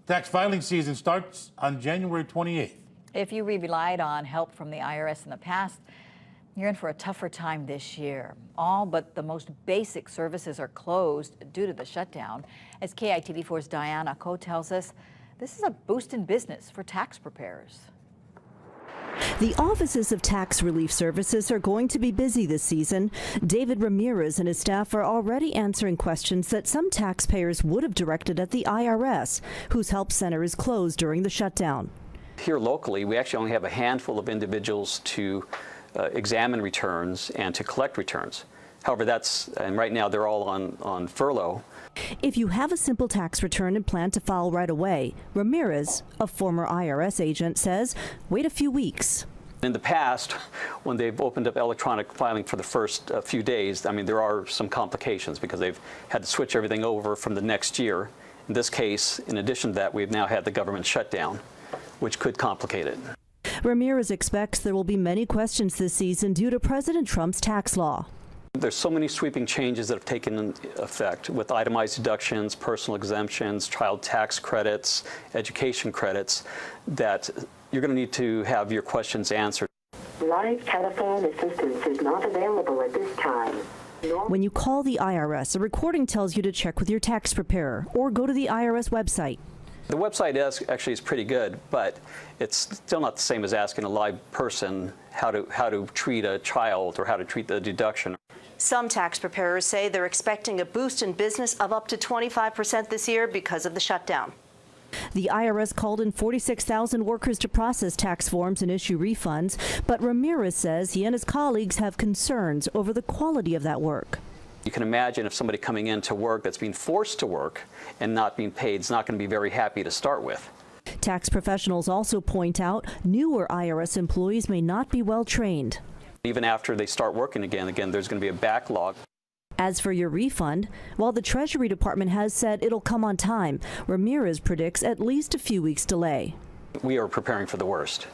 Tax filing season starts on January 28th. If you relied on help from the IRS in the past, you're in for a tougher time this year. All but the most basic services are closed due to the shutdown. As KITV4's Diane tells us, this is a boost in business for tax preparers. The offices of tax relief services are going to be busy this season. David Ramirez and his staff are already answering questions that some taxpayers would have directed at the IRS, whose help center is closed during the shutdown. Here locally, we actually only have a handful of individuals to examine returns and to collect returns. However, and right now they're all on furlough. If you have a simple tax return and plan to file right away, Ramirez, a former IRS agent, says wait a few weeks. In the past, when they've opened up electronic filing for the first few days, I mean, there are some complications because they've had to switch everything over from the next year. In this case, in addition to that, we've now had the government shutdown, which could complicate it. Ramirez expects there will be many questions this season due to President Trump's tax law. There's so many sweeping changes that have taken effect with itemized deductions, personal exemptions, child tax credits, education credits, that you're going to need to have your questions answered. Live telephone assistance is not available at this time. When you call the IRS, a recording tells you to check with your tax preparer or go to the IRS website. The website actually is pretty good, but it's still not the same as asking a live person how to treat a child or how to treat the deduction. Some tax preparers say they're expecting a boost in business of up to 25% this year because of the shutdown. The IRS called in 46,000 workers to process tax forms and issue refunds, but Ramirez says he and his colleagues have concerns over the quality of that work. You can imagine if somebody coming in to work that's being forced to work and not being paid is not going to be very happy to start with. Tax professionals also point out newer IRS employees may not be well trained. Even after they start working again, there's going to be a backlog. As for your refund, while the Treasury Department has said it'll come on time, Ramirez predicts at least a few weeks delay. We are preparing for the worst.